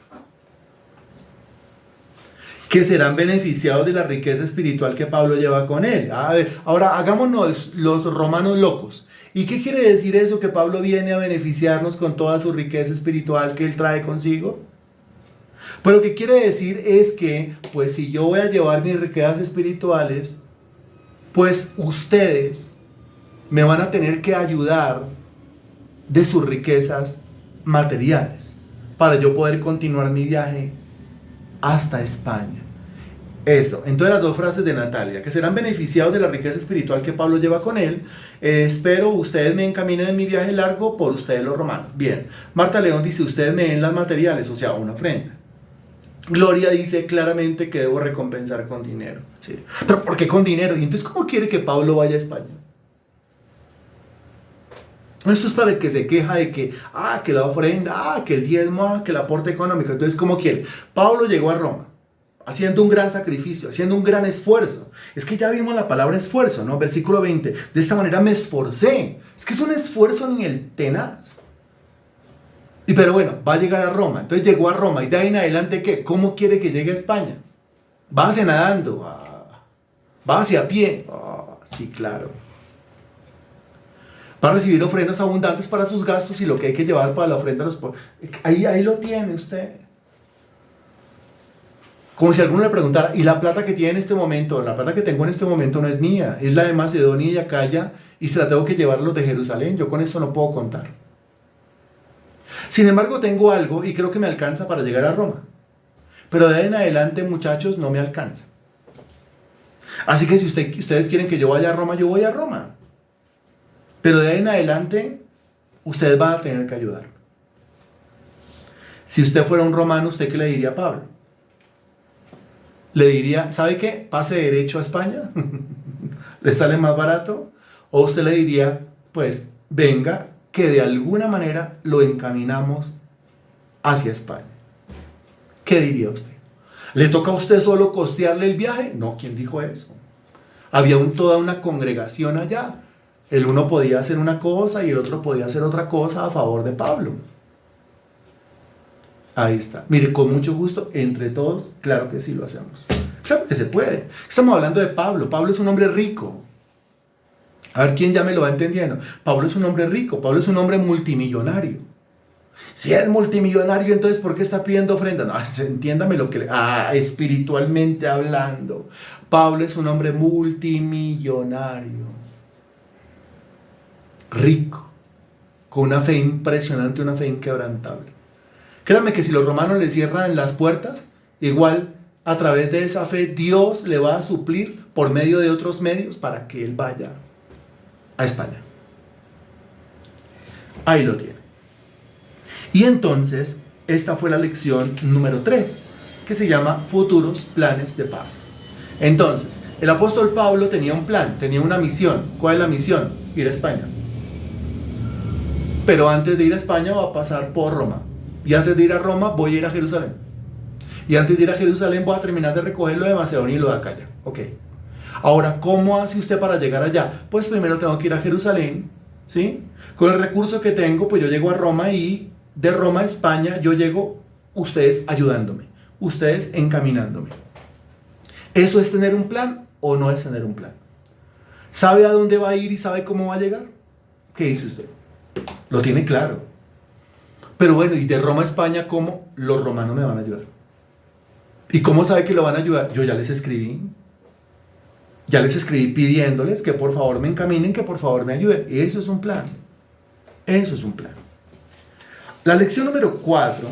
Que serán beneficiados de la riqueza espiritual que Pablo lleva con él. A ver, ahora hagámonos los romanos locos. ¿Y qué quiere decir eso? Que Pablo viene a beneficiarnos con toda su riqueza espiritual que él trae consigo. Pues lo que quiere decir es que, pues si yo voy a llevar mis riquezas espirituales, pues ustedes me van a tener que ayudar de sus riquezas materiales para yo poder continuar mi viaje hasta España. Eso, entonces las dos frases de Natalia, que serán beneficiados de la riqueza espiritual que Pablo lleva con él. Espero ustedes me encaminen en mi viaje largo por ustedes los romanos. Bien, Marta León dice, ustedes me den las materiales, o sea, una ofrenda. Gloria dice claramente que debo recompensar con dinero. ¿Sí? ¿Pero por qué con dinero? Y entonces, ¿cómo quiere que Pablo vaya a España? Eso es para el que se queja de que, que la ofrenda, que el diezmo, que el aporte económico. Entonces, ¿cómo quiere? Pablo llegó a Roma, haciendo un gran sacrificio, haciendo un gran esfuerzo. Es que ya vimos la palabra esfuerzo, ¿no? Versículo 20. De esta manera me esforcé. Es que es un esfuerzo ni el tenaz. Pero bueno, va a llegar a Roma. Entonces llegó a Roma. ¿Y de ahí en adelante qué? ¿Cómo quiere que llegue a España? ¿Va hacia nadando? ¿Va hacia pie? Sí, claro. Va a recibir ofrendas abundantes para sus gastos y lo que hay que llevar para la ofrenda a los pobres. Ahí lo tiene usted. Como si alguno le preguntara, ¿y la plata que tiene en este momento? La plata que tengo en este momento no es mía, es la de Macedonia y Acaya y se la tengo que llevar a los de Jerusalén. Yo con eso no puedo contar. Sin embargo, tengo algo y creo que me alcanza para llegar a Roma. Pero de ahí en adelante, muchachos, no me alcanza. Así que si ustedes quieren que yo vaya a Roma, yo voy a Roma. Pero de ahí en adelante, ustedes van a tener que ayudar. Si usted fuera un romano, ¿usted qué le diría a Pablo? Le diría, ¿sabe qué? Pase derecho a España. ¿Le sale más barato? O usted le diría, pues, venga, que de alguna manera lo encaminamos hacia España. ¿Qué diría usted? ¿Le toca a usted solo costearle el viaje? No, ¿quién dijo eso? Había toda una congregación allá. El uno podía hacer una cosa y el otro podía hacer otra cosa a favor de Pablo. Ahí está. Mire, con mucho gusto, entre todos, claro que sí lo hacemos. Claro que se puede. Estamos hablando de Pablo. Pablo es un hombre rico. A ver quién ya me lo va entendiendo. Pablo es un hombre rico. Pablo es un hombre multimillonario. Si es multimillonario, entonces ¿por qué está pidiendo ofrenda? No, entiéndame lo que espiritualmente hablando. Pablo es un hombre multimillonario. Rico. Con una fe impresionante, una fe inquebrantable. Créanme que si los romanos le cierran las puertas, igual a través de esa fe Dios le va a suplir por medio de otros medios para que él vaya a España. Ahí lo tiene. Y entonces, esta fue la lección número 3, que se llama Futuros Planes de Pablo. Entonces, el apóstol Pablo tenía un plan, tenía una misión. ¿Cuál es la misión? Ir a España. Pero antes de ir a España va a pasar por Roma. Y antes de ir a Roma voy a ir a Jerusalén. Y antes de ir a Jerusalén voy a terminar de recoger lo de Macedonia y lo de Acaya. Ok. Ahora, ¿cómo hace usted para llegar allá? Pues primero tengo que ir a Jerusalén, ¿sí? Con el recurso que tengo, pues yo llego a Roma y de Roma a España yo llego ustedes ayudándome, ustedes encaminándome. ¿Eso es tener un plan o no es tener un plan? ¿Sabe a dónde va a ir y sabe cómo va a llegar? ¿Qué dice usted? Lo tiene claro. Pero bueno, y de Roma a España, ¿cómo los romanos me van a ayudar? ¿Y cómo sabe que lo van a ayudar? Yo ya les escribí. Ya les escribí pidiéndoles que por favor me encaminen, que por favor me ayuden. Eso es un plan. Eso es un plan. La lección número 4.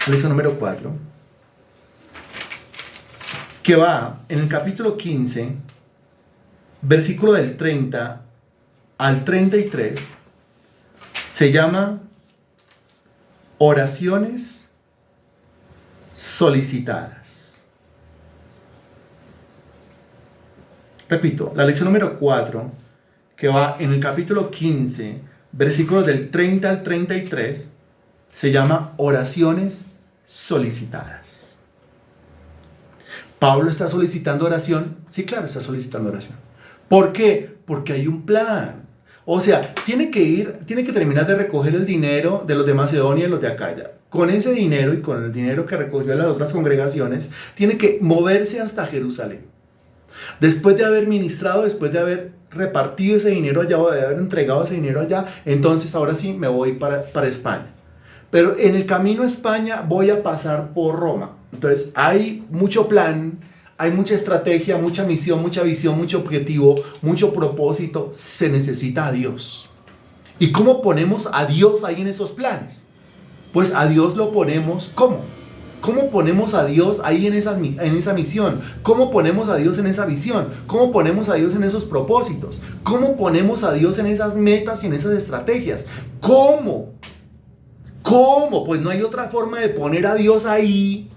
Lección número 4. Que va en el capítulo 15, versículo del 30 al 33. Se llama oraciones solicitadas. Repito, la lección número 4, que va en el capítulo 15, versículos del 30 al 33, se llama oraciones solicitadas. ¿Pablo está solicitando oración? Sí, claro, está solicitando oración. ¿Por qué? Porque hay un plan. O sea, tiene que terminar de recoger el dinero de los de Macedonia y los de Acaya. Con ese dinero y con el dinero que recogió de las otras congregaciones, tiene que moverse hasta Jerusalén. Después de haber ministrado, después de haber repartido ese dinero allá o de haber entregado ese dinero allá, entonces ahora sí me voy para España. Pero en el camino a España voy a pasar por Roma. Entonces hay mucho plan, hay mucha estrategia, mucha misión, mucha visión, mucho objetivo, mucho propósito. Se necesita a Dios. ¿Y cómo ponemos a Dios ahí en esos planes? Pues a Dios lo ponemos, ¿cómo? ¿Cómo ponemos a Dios ahí en esa misión? ¿Cómo ponemos a Dios en esa visión? ¿Cómo ponemos a Dios en esos propósitos? ¿Cómo ponemos a Dios en esas metas y en esas estrategias? ¿Cómo? ¿Cómo? Pues no hay otra forma de poner a Dios ahí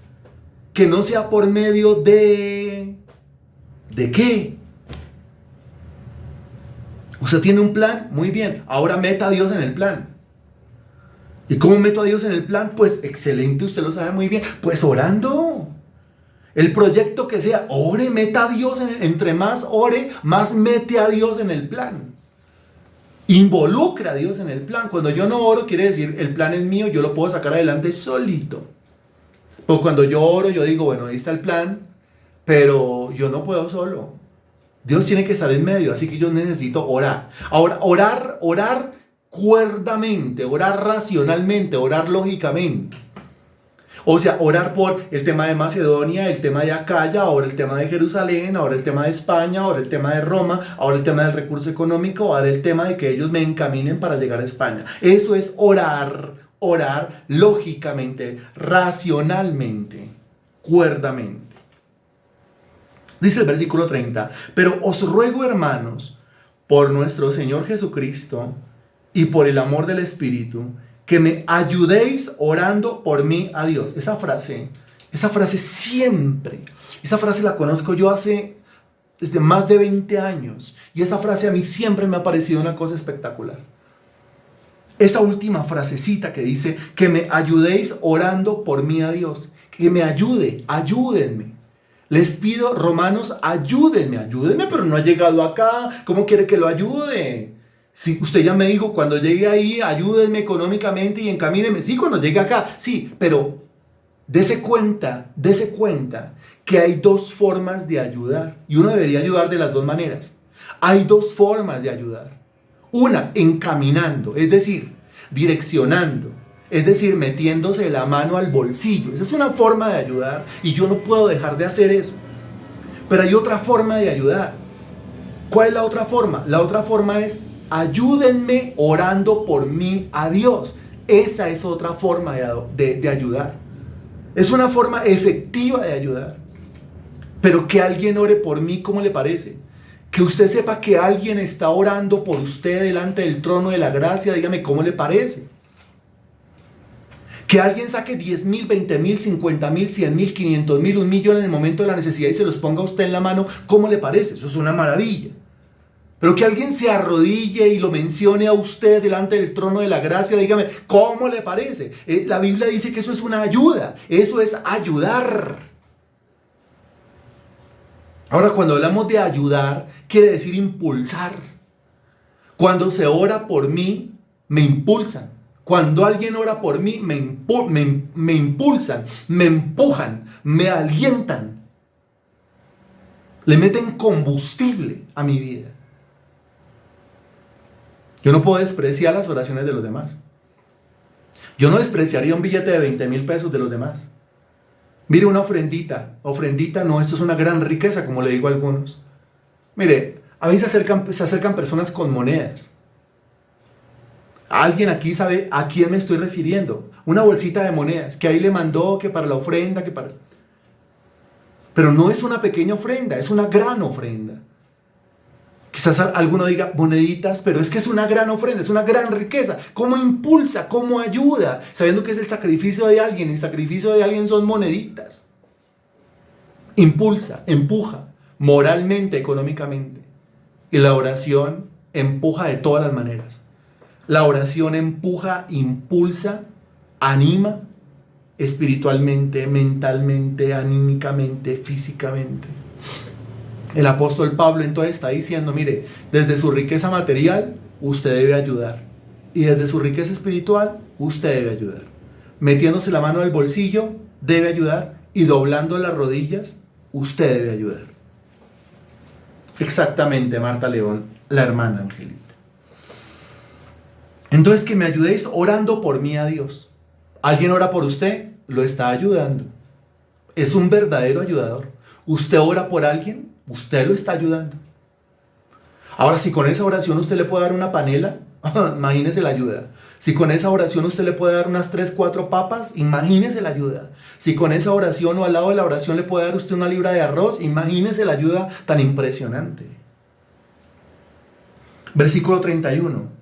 que no sea por medio de... ¿De qué? ¿Usted tiene un plan? Muy bien. Ahora meta a Dios en el plan. ¿Y cómo meto a Dios en el plan? Pues excelente, usted lo sabe muy bien. Pues orando. El proyecto que sea, ore, meta a Dios. Entre más ore, más mete a Dios en el plan. Involucra a Dios en el plan. Cuando yo no oro, quiere decir, el plan es mío, yo lo puedo sacar adelante solito. Pero cuando yo oro, yo digo, bueno, ahí está el plan, pero yo no puedo solo. Dios tiene que estar en medio, así que yo necesito orar. Ahora, orar cuerdamente, orar racionalmente, orar lógicamente. O sea, orar por el tema de Macedonia, el tema de Acaya, ahora el tema de Jerusalén, ahora el tema de España, ahora el tema de Roma, ahora el tema del recurso económico, ahora el tema de que ellos me encaminen para llegar a España. Eso es orar lógicamente, racionalmente, cuerdamente. Dice el versículo 30, pero os ruego, hermanos, por nuestro Señor Jesucristo y por el amor del Espíritu, que me ayudéis orando por mí a Dios. Esa frase siempre, esa frase la conozco yo desde más de 20 años. Y esa frase a mí siempre me ha parecido una cosa espectacular. Esa última frasecita que dice, que me ayudéis orando por mí a Dios. Que me ayúdenme. Les pido, romanos, ayúdenme, pero no ha llegado acá. ¿Cómo quiere que lo ayude? Sí, usted ya me dijo, cuando llegue ahí, ayúdenme económicamente y encamíneme. Sí, cuando llegue acá, sí, pero dese cuenta que hay dos formas de ayudar. Y uno debería ayudar de las dos maneras. Hay dos formas de ayudar. Una, encaminando, es decir, direccionando. Es decir, metiéndose la mano al bolsillo. Esa es una forma de ayudar y yo no puedo dejar de hacer eso. Pero hay otra forma de ayudar. ¿Cuál es la otra forma? La otra forma es ayúdenme orando por mí a Dios. Esa es otra forma de ayudar. Es una forma efectiva de ayudar. Pero que alguien ore por mí, ¿cómo le parece? Que usted sepa que alguien está orando por usted delante del trono de la gracia, dígame, ¿cómo le parece? Que alguien saque 10,000, 20,000, 50,000, 100,000, 500,000, 1,000,000 en el momento de la necesidad y se los ponga a usted en la mano, ¿cómo le parece? Eso es una maravilla. Pero que alguien se arrodille y lo mencione a usted delante del trono de la gracia, dígame, ¿cómo le parece? La Biblia dice que eso es una ayuda, eso es ayudar. Ahora, cuando hablamos de ayudar, quiere decir impulsar. Cuando se ora por mí, me impulsan. Cuando alguien ora por mí, me impulsan, me empujan, me alientan, le meten combustible a mi vida. Yo no puedo despreciar las oraciones de los demás. Yo no despreciaría un billete de 20,000 pesos de los demás. Mire, una ofrendita no, esto es una gran riqueza, como le digo a algunos. Mire, a mí se acercan personas con monedas. ¿Alguien aquí sabe a quién me estoy refiriendo? Una bolsita de monedas, que ahí le mandó, que para la ofrenda, que para... Pero no es una pequeña ofrenda, es una gran ofrenda. Quizás alguno diga moneditas, pero es que es una gran ofrenda, es una gran riqueza. ¿Cómo impulsa? ¿Cómo ayuda? Sabiendo que es el sacrificio de alguien, el sacrificio de alguien son moneditas. Impulsa, empuja, moralmente, económicamente. Y la oración empuja de todas las maneras. La oración empuja, impulsa, anima espiritualmente, mentalmente, anímicamente, físicamente. El apóstol Pablo entonces está diciendo, mire, desde su riqueza material, usted debe ayudar. Y desde su riqueza espiritual, usted debe ayudar. Metiéndose la mano en el bolsillo, debe ayudar. Y doblando las rodillas, usted debe ayudar. Exactamente, Marta León, la hermana Angelita. Entonces, que me ayudéis orando por mí a Dios. ¿Alguien ora por usted? Lo está ayudando. Es un verdadero ayudador. ¿Usted ora por alguien? Usted lo está ayudando. Ahora, si con esa oración usted le puede dar una panela, imagínese la ayuda. Si con esa oración usted le puede dar unas 3, 4 papas, imagínese la ayuda. Si con esa oración o al lado de la oración le puede dar usted una libra de arroz, imagínese la ayuda tan impresionante. Versículo 31.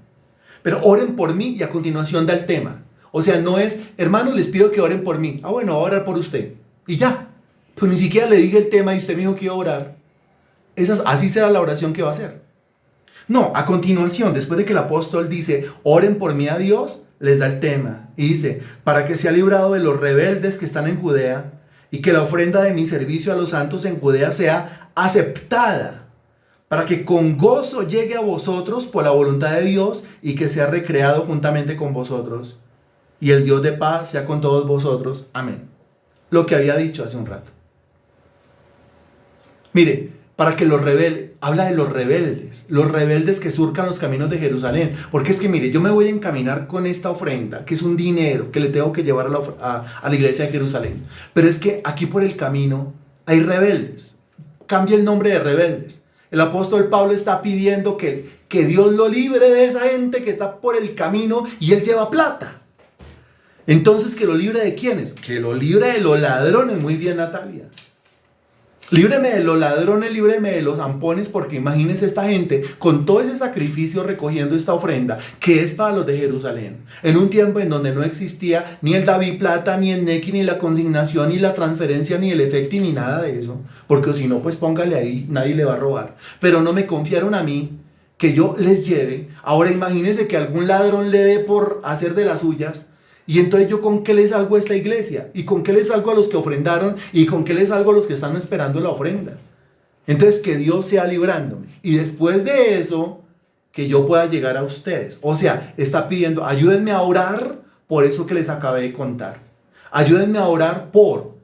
Pero oren por mí, y a continuación da el tema. O sea, no es, hermanos, les pido que oren por mí. Bueno, voy a orar por usted. Y ya. Pues ni siquiera le dije el tema y usted me dijo que iba a orar. Así será la oración que va a hacer. No, a continuación, después de que el apóstol dice, oren por mí a Dios, les da el tema. Y dice, para que sea librado de los rebeldes que están en Judea, y que la ofrenda de mi servicio a los santos en Judea sea aceptada, para que con gozo llegue a vosotros por la voluntad de Dios, y que sea recreado juntamente con vosotros. Y el Dios de paz sea con todos vosotros. Amén. Lo que había dicho hace un rato. Mire, para que los rebeldes, habla de los rebeldes que surcan los caminos de Jerusalén. Porque es que mire, yo me voy a encaminar con esta ofrenda, que es un dinero que le tengo que llevar a la iglesia de Jerusalén. Pero es que aquí por el camino hay rebeldes. Cambia el nombre de rebeldes. El apóstol Pablo está pidiendo que Dios lo libre de esa gente que está por el camino y él lleva plata. Entonces, ¿que lo libre de quiénes? Que lo libre de los ladrones. Muy bien, Natalia. Líbreme de los ladrones, líbreme de los zampones, porque imagínense esta gente con todo ese sacrificio recogiendo esta ofrenda, que es para los de Jerusalén, en un tiempo en donde no existía ni el David Plata, ni el Nequi, ni la consignación, ni la transferencia, ni el efecti, ni nada de eso, porque si no, pues póngale ahí, nadie le va a robar. Pero no me confiaron a mí que yo les lleve. Ahora imagínense que algún ladrón le dé por hacer de las suyas. Y entonces yo con qué le salgo a esta iglesia, y con qué le salgo a los que ofrendaron, y con qué le salgo a los que están esperando la ofrenda. Entonces que Dios sea librándome, y después de eso que yo pueda llegar a ustedes. O sea, está pidiendo, ayúdenme a orar por eso que les acabé de contar. Ayúdenme a orar por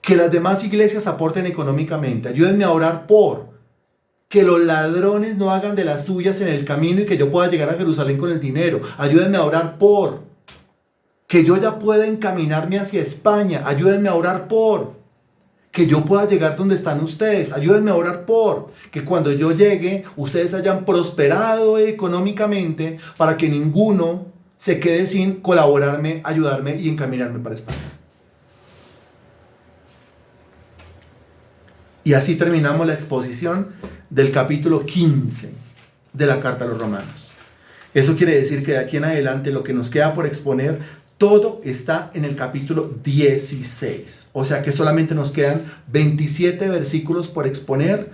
que las demás iglesias aporten económicamente. Ayúdenme a orar por que los ladrones no hagan de las suyas en el camino y que yo pueda llegar a Jerusalén con el dinero. Ayúdenme a orar por que yo ya pueda encaminarme hacia España. Ayúdenme a orar por que yo pueda llegar donde están ustedes. Ayúdenme a orar por que cuando yo llegue, ustedes hayan prosperado económicamente para que ninguno se quede sin colaborarme, ayudarme y encaminarme para España. Y así terminamos la exposición del capítulo 15 de la Carta a los Romanos. Eso quiere decir que de aquí en adelante lo que nos queda por exponer, todo está en el capítulo 16. O sea que solamente nos quedan 27 versículos por exponer.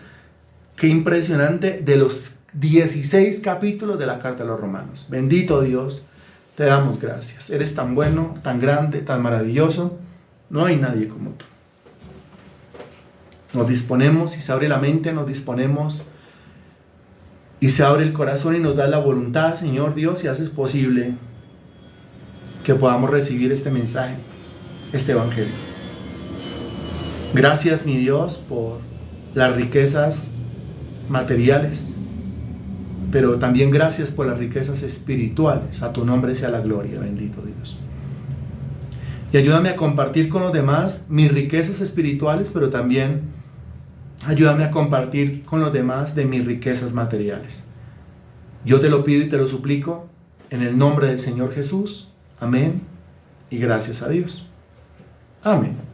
Qué impresionante, de los 16 capítulos de la Carta a los Romanos. Bendito Dios, te damos gracias. Eres tan bueno, tan grande, tan maravilloso. No hay nadie como tú. Nos disponemos y se abre la mente, nos disponemos y se abre el corazón y nos da la voluntad, Señor Dios, y haces posible que podamos recibir este mensaje, este evangelio. Gracias, mi Dios, por las riquezas materiales, pero también gracias por las riquezas espirituales. A tu nombre sea la gloria, bendito Dios. Y ayúdame a compartir con los demás mis riquezas espirituales, pero también ayúdame a compartir con los demás de mis riquezas materiales. Yo te lo pido y te lo suplico en el nombre del Señor Jesús. Amén y gracias a Dios. Amén.